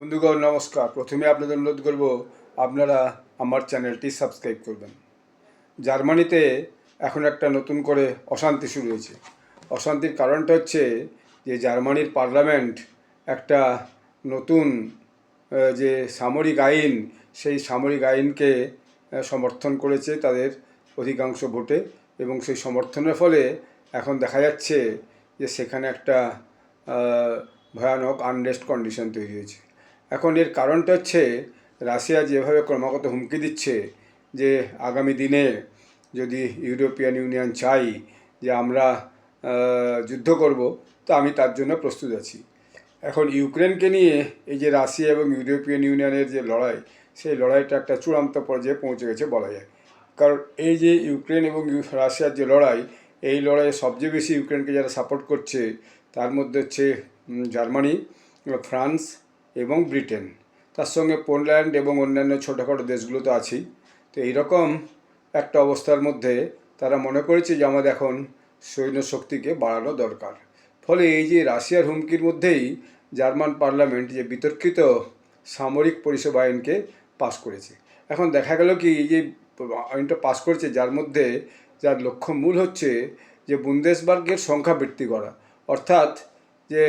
বন্ধুগণ নমস্কার। প্রথমে আপনাদের অনুরোধ করব আপনারা আমার চ্যানেলটি সাবস্ক্রাইব করবেন। জার্মানিতে এখন একটা নতুন করে অশান্তি শুরু হয়েছে। অশান্তির কারণটা হচ্ছে যে জার্মানির পার্লামেন্ট একটা নতুন যে সামরিক আইন, সেই সামরিক আইনকে সমর্থন করেছে তাদের অধিকাংশ ভোটে, এবং সেই সমর্থনের ফলে এখন দেখা যাচ্ছে যে সেখানে একটা ভয়ানক আনরেস্ট কন্ডিশন তৈরি হয়েছে। এখন এর কারণটা হচ্ছে রাশিয়া যেভাবে ক্রমাগত হুমকি দিচ্ছে যে আগামী দিনে যদি ইউরোপিয়ান ইউনিয়ন চাই যে আমরা যুদ্ধ করব, তো আমি তার জন্য প্রস্তুত আছি। এখন ইউক্রেনকে নিয়ে এই যে রাশিয়া এবং ইউরোপিয়ান ইউনিয়নের যে লড়াই, সেই লড়াইটা একটা চূড়ান্ত পর্যায়ে পৌঁছে গেছে বলা যায়। কারণ এই যে ইউক্রেন এবং রাশিয়ার যে লড়াই, এই লড়াইয়ে সবচেয়ে বেশি ইউক্রেনকে যারা সাপোর্ট করছে তার মধ্যে হচ্ছে জার্মানি, ফ্রান্স এবং ব্রিটেন। তার সঙ্গে পোল্যান্ড এবং অন্যান্য ছোটোখাটো দেশগুলো তো আছেই। তো এইরকম একটা অবস্থার মধ্যে তারা মনে করেছে যে আমাদের এখন সৈন্য শক্তিকে বাড়ানো দরকার। ফলে এই যে রাশিয়ার হুমকির মধ্যেই জার্মান পার্লামেন্ট যে বিতর্কিত সামরিক পরিষেবা আইনকে পাশ করেছে। এখন দেখা গেল কি, এই যে আইনটা পাশ করেছে যার লক্ষ্য মূল হচ্ছে যে বুন্দেসবার্গের সংখ্যা বৃদ্ধি করা, অর্থাৎ যে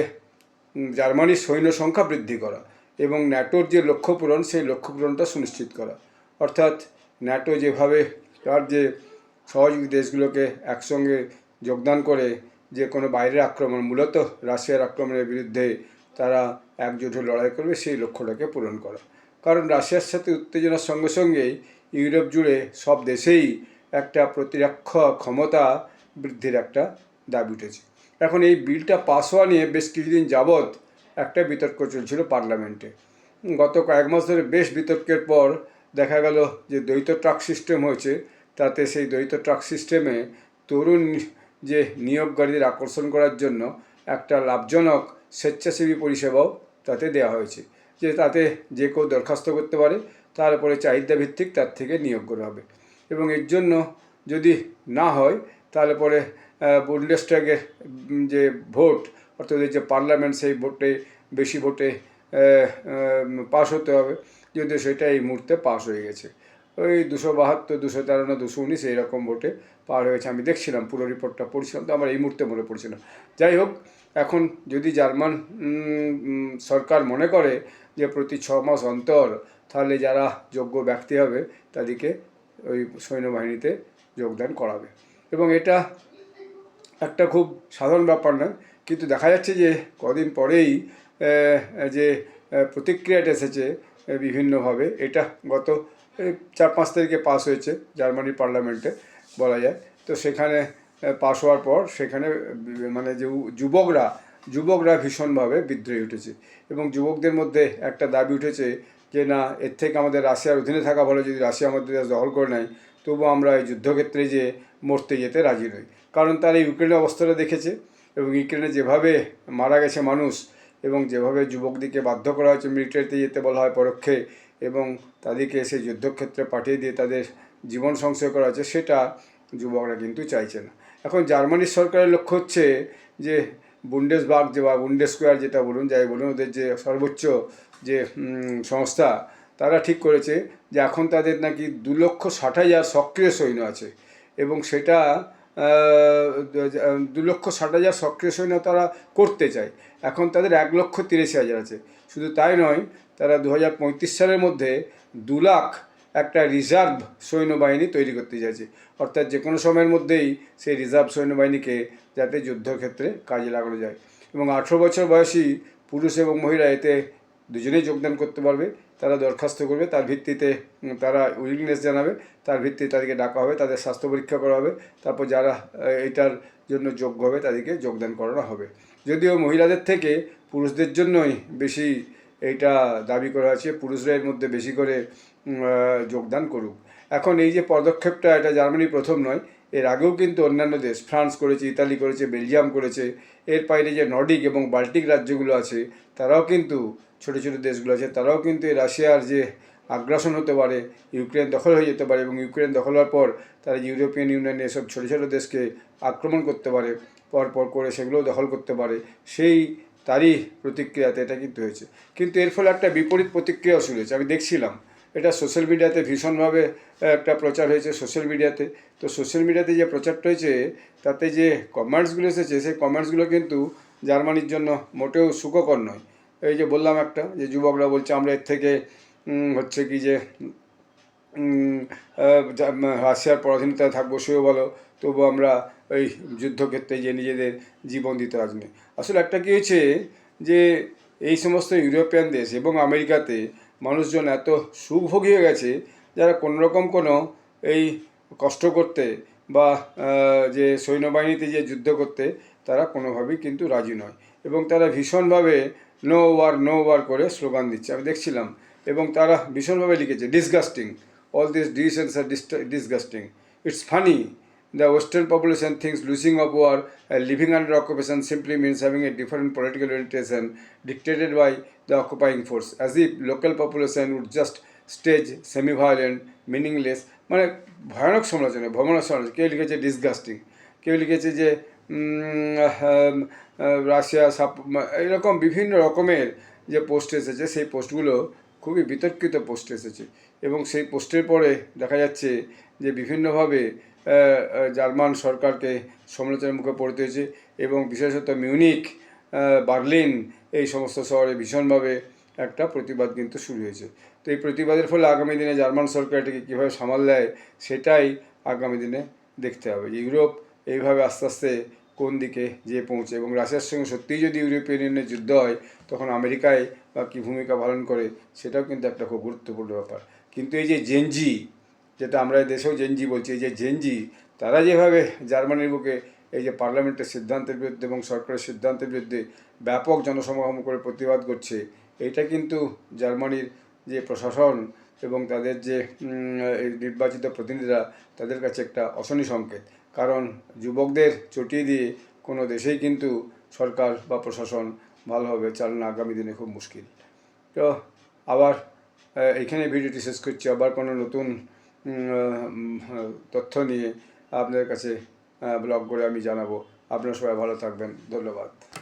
জার্মানির সৈন্য সংখ্যা বৃদ্ধি করা এবং ন্যাটোর যে লক্ষ্য পূরণ, সেই লক্ষ্য পূরণটা সুনিশ্চিত করা। অর্থাৎ ন্যাটো যেভাবে তার যে সহযোগী দেশগুলোকে একসঙ্গে যোগদান করে যে কোনো বাইরের আক্রমণ, মূলত রাশিয়ার আক্রমণের বিরুদ্ধে তারা একজোট হয়ে লড়াই করবে, সেই লক্ষ্যটাকে পূরণ করা। কারণ রাশিয়ার সাথে উত্তেজনার সঙ্গে সঙ্গেই ইউরোপ জুড়ে সব দেশেই একটা প্রতিরক্ষা ক্ষমতা বৃদ্ধির একটা দাবি উঠেছে। এখন এই বিলটা পাস হওয়া নিয়ে বেশ কিছুদিন যাবৎ একটা বিতর্ক চলছিল পার্লামেন্টে। গত কয়েক মাস ধরে বেশ বিতর্কের পর দেখা গেল যে দ্বৈত ট্রাক সিস্টেম হয়েছে। তাতে সেই দ্বৈত ট্রাক সিস্টেমে তরুণ যে নিয়োগকারীদের আকর্ষণ করার জন্য একটা লাভজনক স্বেচ্ছাসেবী পরিষেবাও তাতে দেওয়া হয়েছে, যে তাতে যে কেউ দরখাস্ত করতে পারে, তার উপরে চাহিদা ভিত্তিক তার থেকে নিয়োগ করা হবে। এবং এর জন্য যদি না হয় তাহলে পরে বুন্ডেসট্যাগের যে ভোট, অর্থাৎ যে পার্লামেন্ট, সেই ভোটে বেশি ভোটে পাশ হতে হবে। যদিও সেটা এই মুহূর্তে পাশ হয়ে গেছে, ওই 272, 253, 219 এইরকম ভোটে পার হয়েছে। আমি দেখছিলাম, পুরো রিপোর্টটা পড়ছিলাম, তো আমার এই মুহূর্তে মনে পড়ছিল। যাই হোক, এখন যদি জার্মান সরকার মনে করে যে প্রতি 6 মাস অন্তর তাহলে যারা যোগ্য ব্যক্তি হবে তাদেরকে ওই সৈন্যবাহিনীতে যোগদান করাবে, এবং এটা একটা খুব সাধারণ ব্যাপার নয়। কিন্তু দেখা যাচ্ছে যে কদিন পরেই যে প্রতিক্রিয়াটা এসেছে বিভিন্নভাবে, এটা গত 4-5 তারিখে পাস হয়েছে জার্মানির পার্লামেন্টে বলা যায়। তো সেখানে পাস হওয়ার পর সেখানে মানে যে যুবকরা ভীষণভাবে বিদ্রোহী উঠেছে, এবং যুবকদের মধ্যে একটা দাবি উঠেছে যে না, এর থেকে আমাদের রাশিয়ার অধীনে থাকা ভালো। যদি রাশিয়া আমাদের দেশ দখল করে নেয়, তবুও আমরা এই যুদ্ধক্ষেত্রে যে মরতে যেতে রাজি নই। কারণ তারা ইউক্রেনের অবস্থাটা দেখেছে, এবং ইউক্রেনে যেভাবে মারা গেছে মানুষ, এবং যেভাবে যুবকদিকে বাধ্য করা হয়েছে মিলিটারিতে যেতে বলা হয় পরোক্ষে, এবং তাদেরকে সেই যুদ্ধক্ষেত্রে পাঠিয়ে দিয়ে তাদের জীবন সংশয় করা হয়েছে, সেটা যুবকরা কিন্তু চাইছে না। এখন জার্মানির সরকারের লক্ষ্য হচ্ছে যে বুন্ডেসবার্গ বা বুন্ডেস্কোয়ার, যেটা বলুন, যাই বলুন, ওদের যে সর্বোচ্চ যে সংস্থা, তারা ঠিক করেছে যে এখন তাদের নাকি 2,60,000 সক্রিয় সৈন্য আছে, এবং সেটা 2,60,000 সক্রিয় সৈন্য তারা করতে চায়। এখন তাদের 1,83,000 আছে। শুধু তাই নয়, তারা 2035 সালের মধ্যে 2 লাখ একটা রিজার্ভ সৈন্যবাহিনী তৈরি করতে চাইছে, অর্থাৎ যে কোনো সময়ের মধ্যেই সেই রিজার্ভ সৈন্যবাহিনীকে যাতে যুদ্ধক্ষেত্রে কাজে লাগানো যায়। এবং 18 বছর বয়সী পুরুষ এবং মহিলা এতে দুজনেই যোগদান করতে পারবে। তারা দরখাস্ত করবে, তার ভিত্তিতে তারা উইলিংনেস জানাবে, তার ভিত্তিতে তাদেরকে ডাকা হবে, তাদের স্বাস্থ্য পরীক্ষা করা হবে, তারপর যারা এটার জন্য যোগ্য হবে তাদেরকে যোগদান করানো হবে। যদিও মহিলাদের থেকে পুরুষদের জন্যই বেশি এইটা দাবি করা হয়েছে, পুরুষরা এর মধ্যে বেশি করে যোগদান করুক। এখন এই যে পদক্ষেপটা, এটা জার্মানি প্রথম নয়, এর আগেও কিন্তু অন্যান্য দেশ, ফ্রান্স করেছে, ইতালি করেছে, বেলজিয়াম করেছে। এর বাইরে যে নর্ডিক এবং বাল্টিক রাজ্যগুলো আছে, তারাও কিন্তু, ছোটো ছোটো দেশগুলো আছে, তারাও কিন্তু রাশিয়ার যে আগ্রাসন হতে পারে, ইউক্রেন দখল হয়ে যেতে পারে, এবং ইউক্রেন দখল হওয়ার পর তারা ইউরোপিয়ান ইউনিয়নে এসব ছোটো ছোটো দেশকে আক্রমণ করতে পারে, পরপর করে সেগুলোও দখল করতে পারে, সেই তারই প্রতিক্রিয়াতে এটা কিন্তু হয়েছে। কিন্তু এর ফলে একটা বিপরীত প্রতিক্রিয়াও শুরু হয়েছে। আমি দেখছিলাম এটা সোশ্যাল মিডিয়াতে ভীষণভাবে একটা প্রচার হয়েছে সোশ্যাল মিডিয়াতে। তো সোশ্যাল মিডিয়াতে যে প্রচারটা হয়েছে তাতে যে কমেন্টসগুলো এসেছে সেই কমেন্টসগুলো কিন্তু জার্মানির জন্য মোটেও সুখকর নয়। এই যে বললাম একটা যে যুবকরা বলছে আমরা এর থেকে হচ্ছে কি যে রাশিয়ার পরাধীনতায় থাকবো সেও বলো, তবু আমরা ওই যুদ্ধক্ষেত্রে যে নিজেদের জীবন দিতে রাজি নই। আসলে একটা কী হয়েছে যে এই সমস্ত ইউরোপিয়ান দেশ এবং আমেরিকাতে মানুষজন এত সুখভোগী হয়ে গেছে যারা কোনোরকম কোনো এই কষ্ট করতে বা যে সৈন্যবাহিনীতে যে যুদ্ধ করতে তারা কোনোভাবেই কিন্তু রাজি নয় এবং তারা ভীষণভাবে নো ওয়ার করে স্লোগান দিচ্ছে আমি দেখছিলাম। এবং তারা ভীষণভাবে লিখেছে disgusting, all these decisions are disgusting. It's funny. The Western population thinks losing of war, living under occupation simply means having a different political orientation dictated by the occupying force, as if local population would just stage semi-violent, meaningless, মানে ভয়ানক সমালোচনা, ভ্রমণের সমালোচনা। কেউ লিখেছে disgusting, কেউ লিখেছে যে রাশিয়া এরকম বিভিন্ন রকমের যে পোস্ট এসেছে সেই পোস্টগুলো খুবই বিতর্কিত পোস্ট এসেছে এবং সেই পোস্টের পরে দেখা যাচ্ছে যে বিভিন্নভাবে জার্মান সরকারকে সমালোচনার মুখে পড়তে হয়েছে এবং বিশেষত মিউনিক, বার্লিন এই সমস্ত শহরে ভীষণভাবে একটা প্রতিবাদ কিন্তু শুরু হয়েছে। তো এই প্রতিবাদের ফলে আগামী দিনে জার্মান সরকার এটাকে কীভাবে সামাল দেয় সেটাই আগামী দিনে দেখতে হবে যে ইউরোপ এইভাবে আস্তে আস্তে কোন দিকে যেয়ে পৌঁছে এবং রাশিয়ার সঙ্গে সত্যিই যদি ইউরোপিয়ান ইউনিয়নের যুদ্ধ হয় তখন আমেরিকায় বা কী ভূমিকা পালন করে সেটাও কিন্তু একটা খুব গুরুত্বপূর্ণ ব্যাপার। কিন্তু এই যে জেনজি, যেটা আমরা দেশেও জেনজি বলছি, এই যে জেনজি তারা যেভাবে জার্মানির বুকে এই যে পার্লামেন্টের সিদ্ধান্তের বিরুদ্ধে এবং সরকারের সিদ্ধান্তের বিরুদ্ধে ব্যাপক জনসমাগম করে প্রতিবাদ করছে, এইটা কিন্তু জার্মানির যে প্রশাসন এবং তাদের যে নির্বাচিত প্রতিনিধিরা তাদের কাছে একটা অশনি সংকেত। কারণ যুবকদের চটিয়ে দিয়ে কোনো দেশেই কিন্তু সরকার বা প্রশাসন ভালোভাবে চালানো আগামী দিনে খুব মুশকিল। তো আবার এখানে ভিডিওটি শেষ করছি। আবার কোনো নতুন তথ্য নিয়ে আপনাদের কাছে ব্লগ করে আমি জানাবো। আপনারা সবাই ভালো থাকবেন। ধন্যবাদ।